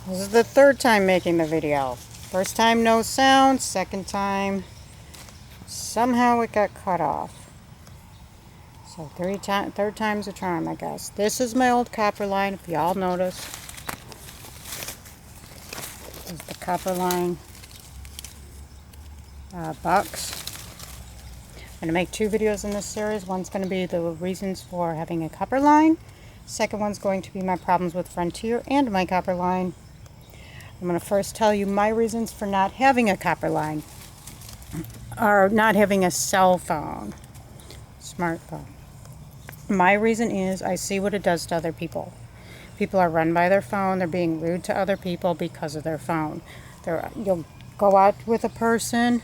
This is the third time making the video. First time no sound, second time somehow it got cut off. So third time's a charm, I guess. This is my old copper line, if y'all notice. This is the copper line box. I'm going to make two videos in this series. One's going to be the reasons for having a copper line. Second one's going to be my problems with Frontier and my copper line. I'm going to first tell you my reasons for not having a copper line, or not having a cell phone, smartphone. My reason is I see what it does to other people. People are run by their phone. They're being rude to other people because of their phone. You'll go out with a person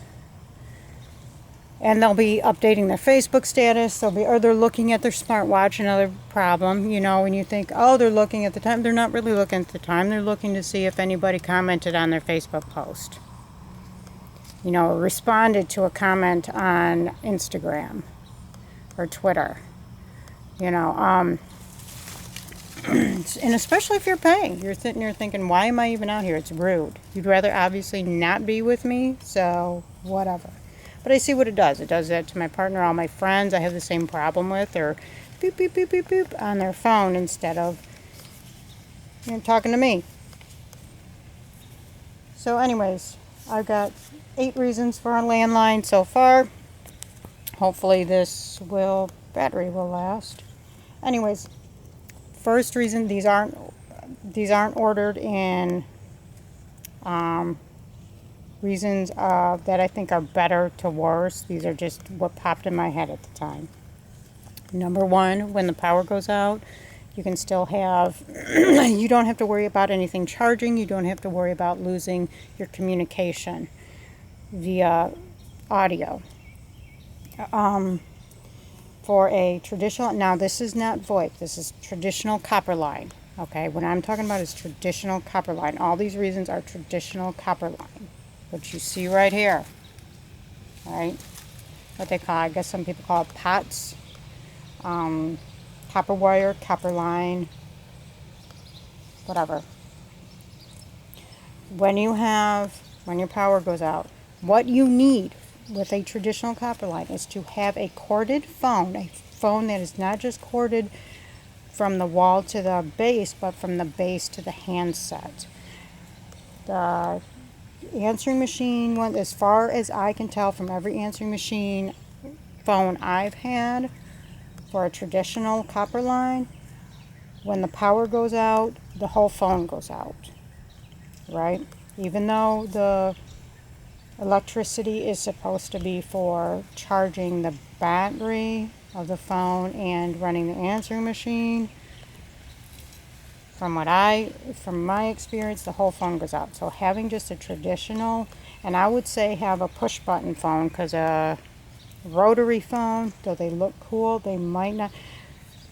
and they'll be updating their Facebook status. Or they're looking at their smartwatch. Another problem, when you think, oh, they're looking at the time. They're not really looking at the time. They're looking to see if anybody commented on their Facebook post. Or responded to a comment on Instagram or Twitter. And especially if you're paying. You're sitting there thinking, why am I even out here? It's rude. You'd rather obviously not be with me, so whatever. But I see what it does. It does that to my partner, all my friends I have the same problem with. They're beep, beep, beep, beep, beep on their phone instead of talking to me. So anyways, I've got 8 reasons for a landline so far. Hopefully this battery will last. Anyways, first reason, these aren't ordered in reasons that I think are better to worse. These are just what popped in my head at the time. Number one, when the power goes out, you can still have, you don't have to worry about anything charging. You don't have to worry about losing your communication via audio. For a traditional, now this is not VoIP, this is traditional copper line. Okay, what I'm talking about is traditional copper line. All these reasons are traditional copper line, which you see right here. All right, what they call, I guess some people call it POTS, copper wire, copper line, whatever. When your power goes out, what you need with a traditional copper line is to have a corded phone, a phone that is not just corded from the wall to the base, but from the base to the handset. The answering machine one, as far as I can tell from every answering machine phone I've had for a traditional copper line, when the power goes out, the whole phone goes out, right? Even though the electricity is supposed to be for charging the battery of the phone and running the answering machine. From my experience, the whole phone goes out. So having just a traditional, and I would say have a push button phone, because a rotary phone, though they look cool, they might not.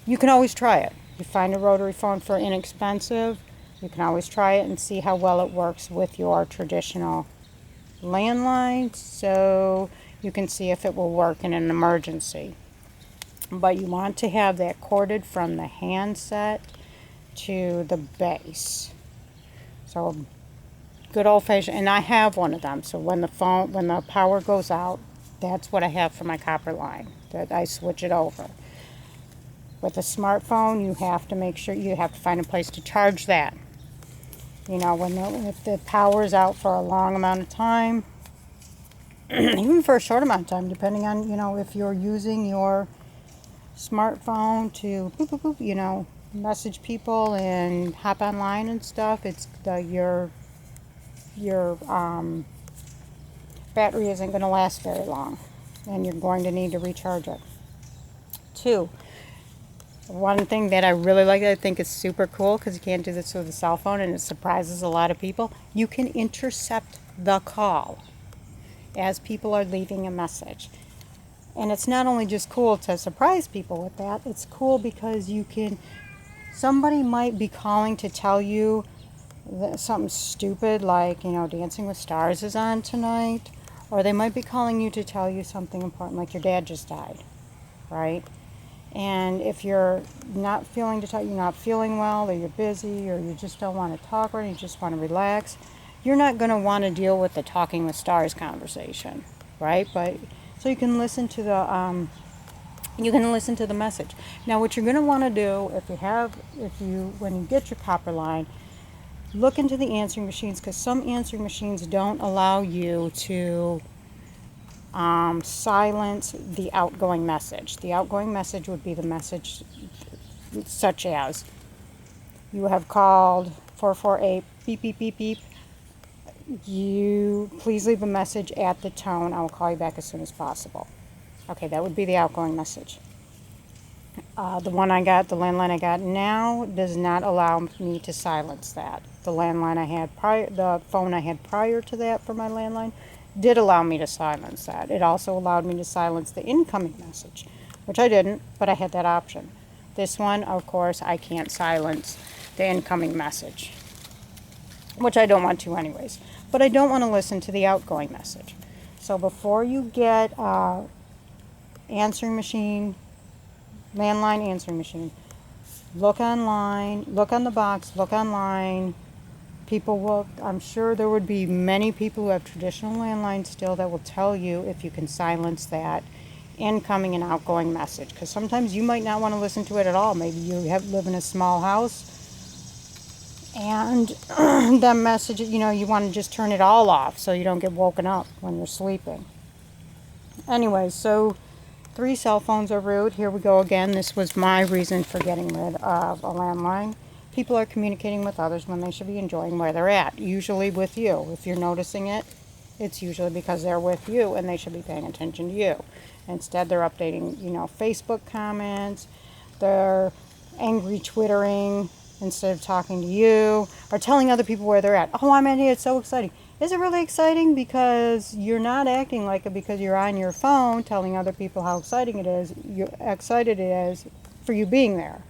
You can always try it. You find a rotary phone for inexpensive, you can always try it and see how well it works with your traditional landline, so you can see if it will work in an emergency. But you want to have that corded from the handset to the base. So good old-fashioned, and I have one of them, so when the power goes out, that's what I have for my copper line, that I switch it over. With a smartphone, you have to make sure you have to find a place to charge that. If the power is out for a long amount of time, even for a short amount of time, depending on, if you're using your smartphone to boop, boop, boop, message people and hop online and stuff, it's your battery isn't going to last very long, and you're going to need to recharge it. 2, one thing that I really like that I think is super cool, because you can't do this with a cell phone and it surprises a lot of people, you can intercept the call as people are leaving a message. And it's not only just cool to surprise people with that, it's cool because somebody might be calling to tell you something stupid like, Dancing with Stars is on tonight, or they might be calling you to tell you something important like your dad just died, right? And if you're not feeling to talk, you're not feeling well, or you're busy, or you just don't want to talk, or you just want to relax, you're not going to want to deal with the Talking with Stars conversation, right? But so you can listen to the message. Now, what you're going to want to do when you get your copper line, look into the answering machines, because some answering machines don't allow you to silence the outgoing message. The outgoing message would be the message such as, you have called 448 beep beep beep beep. You please leave a message at the tone. I will call you back as soon as possible. Okay, that would be the outgoing message. The landline I got now does not allow me to silence that. The phone I had prior to that for my landline did allow me to silence that. It also allowed me to silence the incoming message, which I didn't, but I had that option. This one, of course, I can't silence the incoming message, which I don't want to anyways. But I don't want to listen to the outgoing message. So before you get answering machine, landline answering machine, look online, look on the box, look online. I'm sure there would be many people who have traditional landlines still that will tell you if you can silence that incoming and outgoing message. Because sometimes you might not want to listen to it at all. Maybe you live in a small house and that message, you want to just turn it all off so you don't get woken up when you're sleeping. Anyway, so 3 cell phones are rude. Here we go again. This was my reason for getting rid of a landline. People are communicating with others when they should be enjoying where they're at, usually with you. If you're noticing it, it's usually because they're with you and they should be paying attention to you. Instead, they're updating, Facebook comments, they're angry twittering instead of talking to you, or telling other people where they're at. Oh, I'm in here, it's so exciting. Is it really exciting? Because you're not acting like it because you're on your phone telling other people how excited it is for you being there.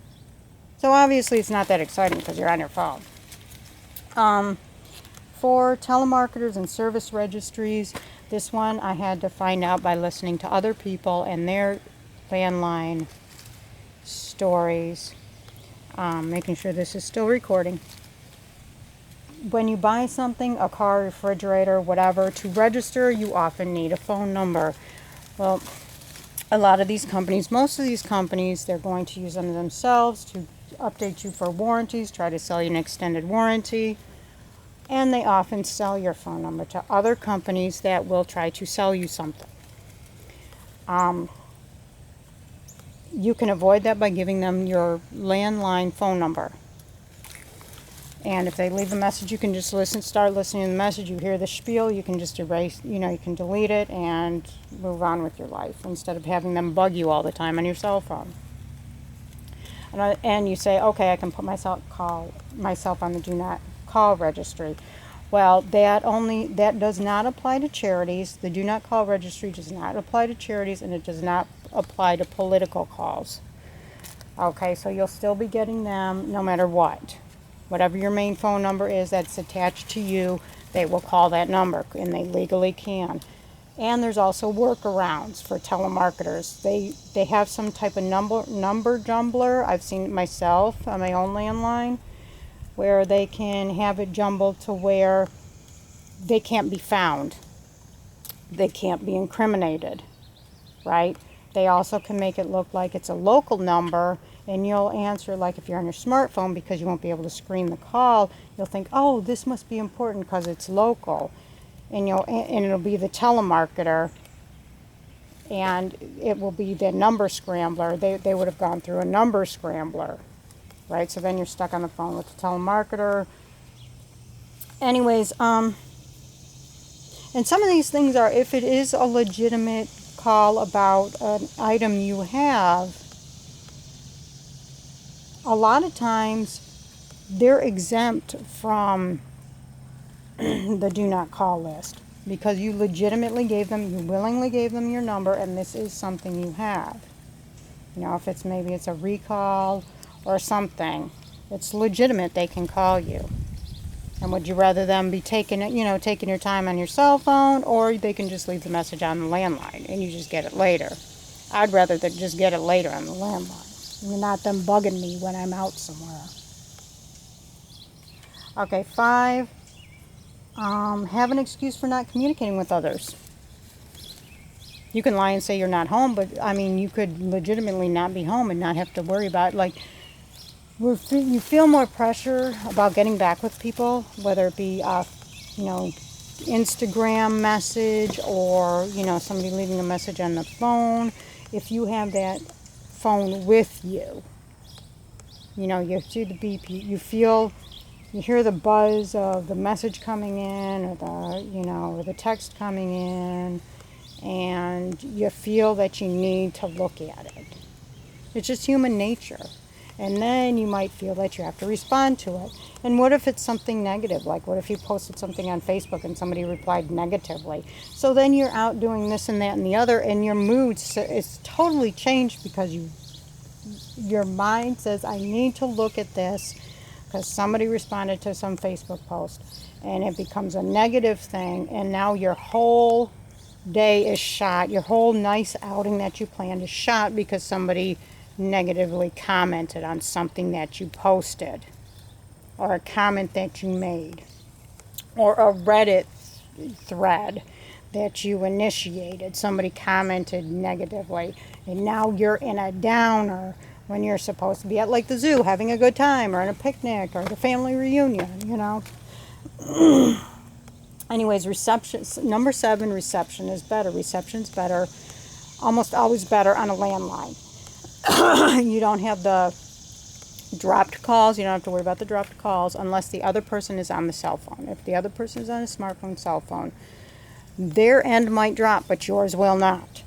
So obviously it's not that exciting because you're on your phone. For telemarketers and service registries, this one I had to find out by listening to other people and their landline stories, making sure this is still recording. When you buy something, a car, refrigerator, whatever, to register, you often need a phone number. Well, most of these companies, they're going to use them themselves to update you for warranties, try to sell you an extended warranty, and they often sell your phone number to other companies that will try to sell you something. You can avoid that by giving them your landline phone number. And if they leave a message, you can just start listening to the message. You hear the spiel, you can just erase, you can delete it and move on with your life instead of having them bug you all the time on your cell phone. And you say, okay, I can put myself on the do not call registry. Well, that does not apply to charities. The do not call registry does not apply to charities, and it does not apply to political calls. Okay, so you'll still be getting them no matter what. Whatever your main phone number is that's attached to you, they will call that number, and they legally can. And there's also workarounds for telemarketers. They have some type of number jumbler. I've seen it myself on my own landline, where they can have it jumbled to where they can't be found. They can't be incriminated, right? They also can make it look like it's a local number, and you'll answer, like if you're on your smartphone, because you won't be able to screen the call, you'll think, oh, this must be important because it's local. And it'll be the telemarketer, and it will be the number scrambler. They would have gone through a number scrambler, right? So then you're stuck on the phone with the telemarketer. Anyways, and some of these things are, if it is a legitimate call about an item you have, a lot of times they're exempt from the do not call list because you willingly gave them your number, and this is something you have. If maybe it's a recall or something, it's legitimate, they can call you. And would you rather them be taking your time on your cell phone, or they can just leave the message on the landline and you just get it later? I'd rather than just get it later on the landline. Not them bugging me when I'm out somewhere. Okay, 5, have an excuse for not communicating with others. You can lie and say you're not home, but I mean, you could legitimately not be home and not have to worry about it. Like, you feel more pressure about getting back with people, whether it be Instagram message or somebody leaving a message on the phone. If you have that phone with you, you see the beep, you hear the buzz of the message coming in, or or the text coming in, and you feel that you need to look at it. It's just human nature. And then you might feel that you have to respond to it. And what if it's something negative? Like, what if you posted something on Facebook and somebody replied negatively? So then you're out doing this and that and the other, and your mood is totally changed because your mind says, I need to look at this because somebody responded to some Facebook post. And it becomes a negative thing, and now your whole day is shot. Your whole nice outing that you planned is shot because somebody negatively commented on something that you posted, or a comment that you made, or a Reddit thread that you initiated. Somebody commented negatively, and now you're in a downer when you're supposed to be at like the zoo having a good time, or in a picnic, or the family reunion. Anyways, reception, number 7, reception is better. Reception's better, almost always better on a landline. You don't have the dropped calls. You don't have to worry about the dropped calls unless the other person is on the cell phone. If the other person is on a smartphone, cell phone, their end might drop, but yours will not.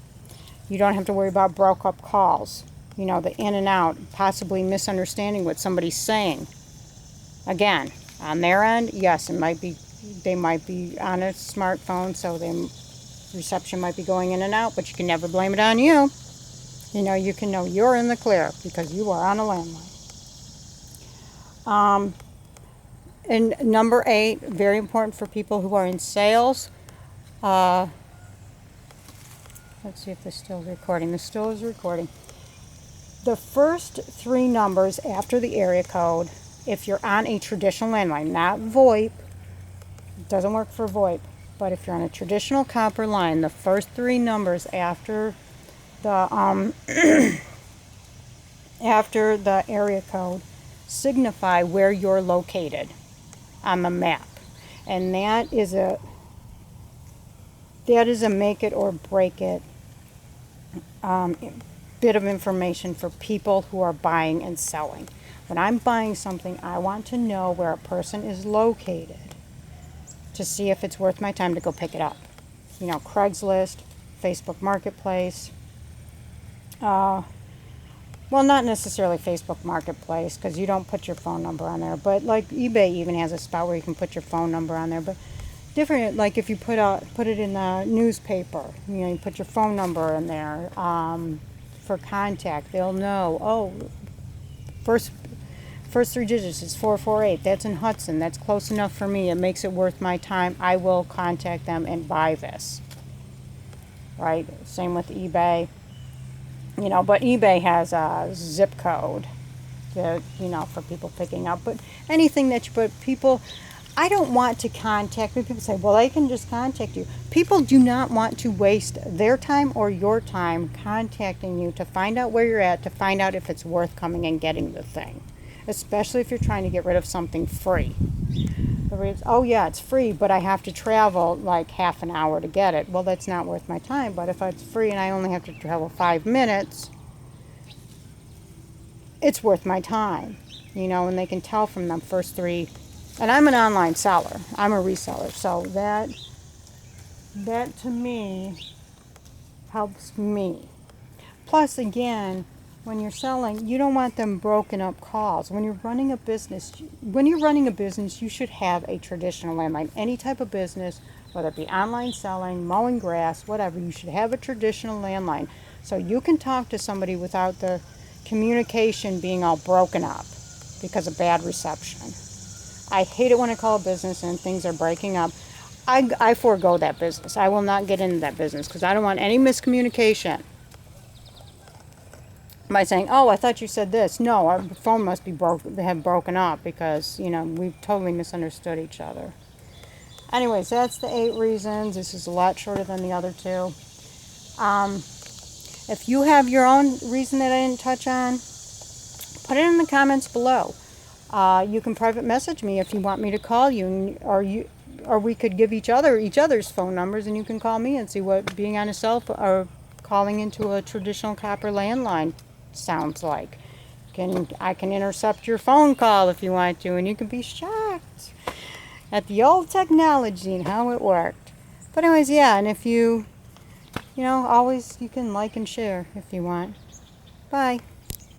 You don't have to worry about broke up calls. The in and out, possibly misunderstanding what somebody's saying. Again, on their end, yes, they might be on a smartphone, so reception might be going in and out, but you can never blame it on you. You can know you're in the clear because you are on a landline. And number 8, very important for people who are in sales. Let's see if this still is recording. This still is recording. The first 3 numbers after the area code, if you're on a traditional landline, not VoIP, it doesn't work for VoIP, but if you're on a traditional copper line, the first 3 numbers after the after the area code signify where you're located on the map, and that is a make it or break it bit of information for people who are buying and selling. When I'm buying something, I want to know where a person is located to see if it's worth my time to go pick it up. Craigslist, Facebook Marketplace. Well, not necessarily Facebook Marketplace because you don't put your phone number on there, but like eBay even has a spot where you can put your phone number on there. But different, like if you put it in the newspaper, you put your phone number in there for contact. They'll know. Oh, first 3 digits is 448. That's in Hudson. That's close enough for me. It makes it worth my time. I will contact them and buy this. Right? Same with eBay. But eBay has a zip code to, for people picking up. But anything that you put, people, I don't want to contact me. People say, well, they can just contact you. People do not want to waste their time or your time contacting you to find out where you're at, to find out if it's worth coming and getting the thing. Especially if you're trying to get rid of something free. Oh yeah, it's free, but I have to travel like half an hour to get it. Well, that's not worth my time. But if it's free and I only have to travel 5 minutes, it's worth my time. And they can tell from the first 3. And I'm an online seller. I'm a reseller. So that to me helps me. Plus, again, when you're selling, you don't want them broken up calls. When you're running a business, you should have a traditional landline. Any type of business, whether it be online selling, mowing grass, whatever, you should have a traditional landline. So you can talk to somebody without the communication being all broken up because of bad reception. I hate it when I call a business and things are breaking up. I forego that business. I will not get into that business because I don't want any miscommunication. by saying, "Oh, I thought you said this." No, our phone must be broken up because we've totally misunderstood each other. Anyways, that's the 8 reasons. This is a lot shorter than the other 2. Um, if you have your own reason that I didn't touch on, put it in the comments below. You can private message me if you want me to call you, or we could give each other's phone numbers, and you can call me and see what being on a cell phone or calling into a traditional copper landline sounds like. I can intercept your phone call if you want to, and you can be shocked at the old technology and how it worked. But anyways, yeah, and if always you can like and share if you want. Bye.